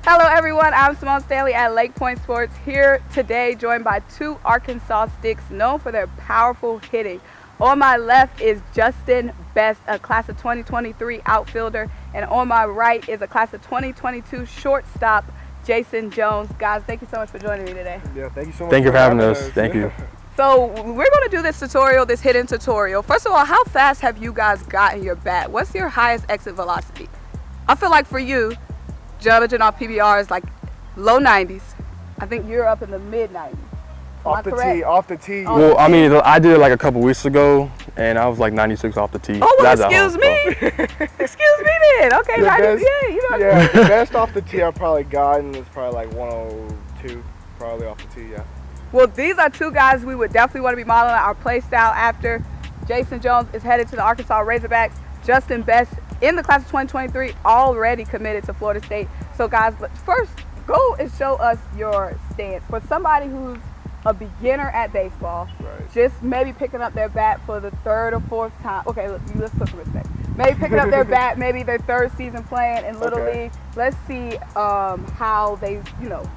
Hello everyone, I'm Symone Stanley at LakePoint Sports, here today joined by two Arkansas sticks known for their powerful hitting. On my left is Justin Best, a class of 2023 outfielder, and on my right is a class of 2022 shortstop, Jayson Jones. Guys, thank you so much for joining me today. Yeah, thank you so much. Thank you for having us. Thank you. So we're going to do this tutorial, this hitting tutorial. First of all, how fast have you guys gotten your bat? What's your highest exit velocity? I feel like for you, judging off PBR is like low 90s. I think you're up in the mid 90s. Off the tee. Well, I mean, I did it like a couple weeks ago, and I was like 96 off the tee. Oh, well, excuse me. Excuse me then. Okay, The 90s, best- Yeah, the best off the tee I've probably gotten is probably like 102, probably off the tee, yeah. Well, these are two guys we would definitely want to be modeling our play style after. Jayson Jones is headed to the Arkansas Razorbacks. Justin Best in the class of 2023 already committed to Florida State. So guys, first go and show us your stance. For somebody who's a beginner at baseball, Right. just maybe picking up their bat for the third or fourth time. Okay, let's put some respect. Maybe picking up their bat, maybe their third season playing in Little Okay. League. Let's see how they,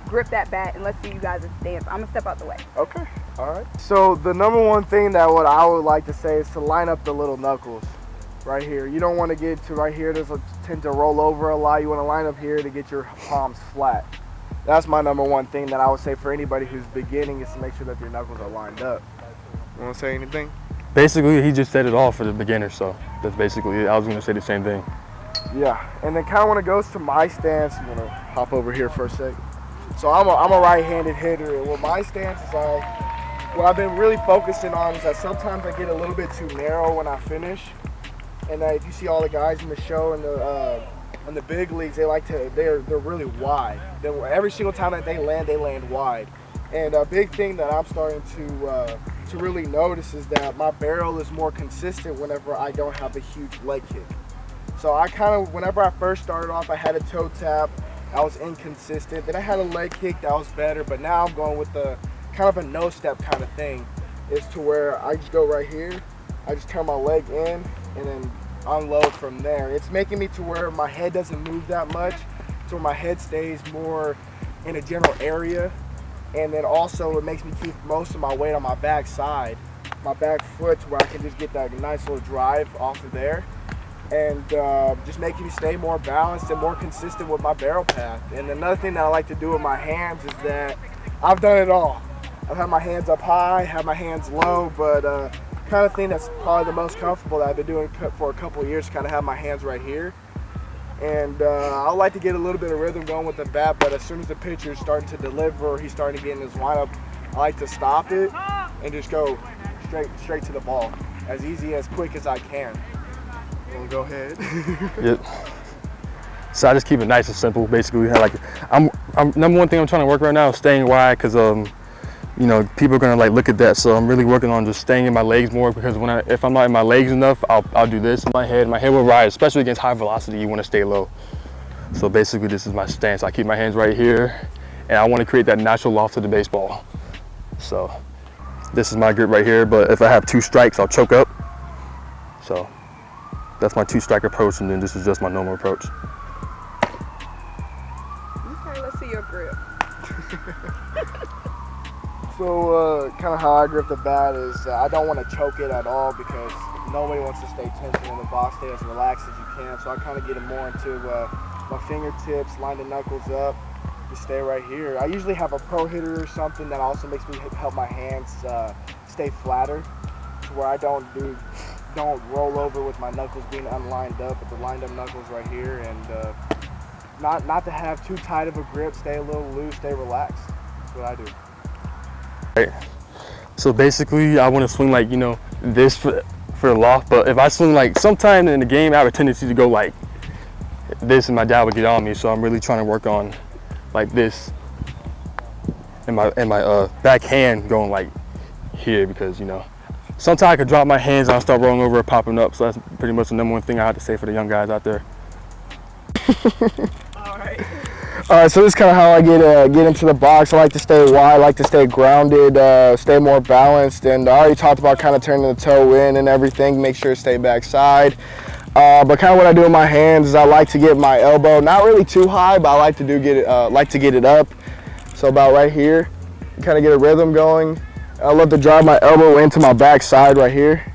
grip that bat, and let's see you guys' stance. I'm gonna step out the way. Okay, all right. So the number one thing that I would like to say is to line up the little knuckles right here. You don't want to get to right here. There's a tend to roll over a lot. You want to line up here to get your palms flat. That's my number one thing that I would say for anybody who's beginning is to make sure that your knuckles are lined up. You want to say anything? Basically, he just said it all for the beginner, so that's basically it. I was going to say the same thing. Yeah, and then kind of when it goes to my stance, I'm gonna hop over here for a sec. So I'm a right-handed hitter. Well, my stance is what I've been really focusing on is that sometimes I get a little bit too narrow when I finish, and if you see all the guys in the show and in the big leagues, they're really wide. Every single time that they land wide. And a big thing that I'm starting to really notice is that my barrel is more consistent whenever I don't have a huge leg kick. So whenever I first started off, I had a toe tap, I was inconsistent. Then I had a leg kick that was better, but now I'm going with the kind of a no step kind of thing. Is to where I just go right here, I just turn my leg in and then unload from there. It's making me to where my head doesn't move that much, so my head stays more in a general area. And then also it makes me keep most of my weight on my back side, my back foot, to where I can just get that nice little drive off of there. And just making me stay more balanced and more consistent with my barrel path. And another thing that I like to do with my hands is that I've done it all. I've had my hands up high, have my hands low, but kind of thing that's probably the most comfortable that I've been doing for a couple of years, kind of have my hands right here. And I like to get a little bit of rhythm going with the bat, but as soon as the pitcher is starting to deliver, or he's starting to get in his lineup, I like to stop it and just go straight to the ball, as quick as I can. We'll go ahead. Yep. So I just keep it nice and simple. Basically, I'm number one thing I'm trying to work right now is staying wide, because people are gonna look at that. So I'm really working on just staying in my legs more, because if I'm not in my legs enough, I'll do this in my head. My head will rise, especially against high velocity. You want to stay low. So basically, this is my stance. I keep my hands right here, and I want to create that natural loft to the baseball. So this is my grip right here. But if I have two strikes, I'll choke up. So that's my two-strike approach, and then this is just my normal approach. Okay, let's see your grip. So kind of how I grip the bat is I don't want to choke it at all, because nobody wants to stay tense in the box, stay as relaxed as you can. So I kind of get it more into my fingertips, line the knuckles up, just stay right here. I usually have a pro hitter or something that also makes me help my hands stay flatter, to where I don't roll over with my knuckles being unlined up, but the lined up knuckles right here, and not to have too tight of a grip, stay a little loose, stay relaxed. That's what I do. Right. So basically, I want to swing this for the loft. But if I swing sometime in the game, I have a tendency to go like this, and my dad would get on me. So I'm really trying to work on this, and my back hand going here, because sometimes I could drop my hands and I'll start rolling over or popping up. So that's pretty much the number one thing I have to say for the young guys out there. All right, so this is kind of how I get into the box. I like to stay wide, I like to stay grounded, stay more balanced, and I already talked about kind of turning the toe in and everything, make sure to stay backside. But kind of what I do with my hands is I like to get my elbow not really too high, but I like to get it up. So about right here, kind of get a rhythm going. I love to drive my elbow into my back side right here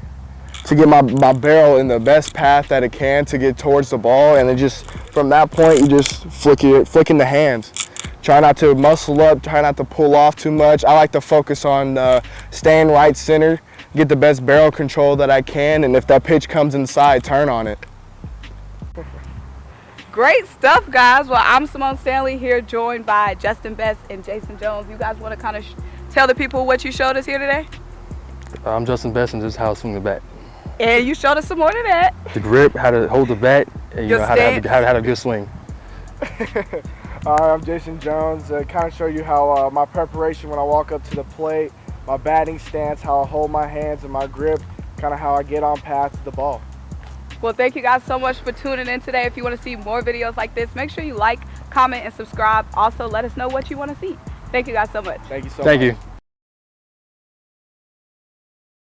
to get my barrel in the best path that it can to get towards the ball, and then just from that point you just flicking the hands. Try not to muscle up, try not to pull off too much. I like to focus on staying right center, get the best barrel control that I can, and if that pitch comes inside, turn on it. Great stuff, guys. Well, I'm Symone Stanley here, joined by Justin Best and Jayson Jones. You guys want to kind of tell the people what you showed us here today? I'm Justin Best, and this is how I swing the bat. And you showed us some more than that. The grip, how to hold the bat, and you know how to have a good swing. I'm Jayson Jones. Kind of show you how my preparation when I walk up to the plate, my batting stance, how I hold my hands and my grip, kind of how I get on path to the ball. Well, thank you guys so much for tuning in today. If you want to see more videos like this, make sure you like, comment, and subscribe. Also, let us know what you want to see. Thank you guys so much. Thank you so much. Thank you.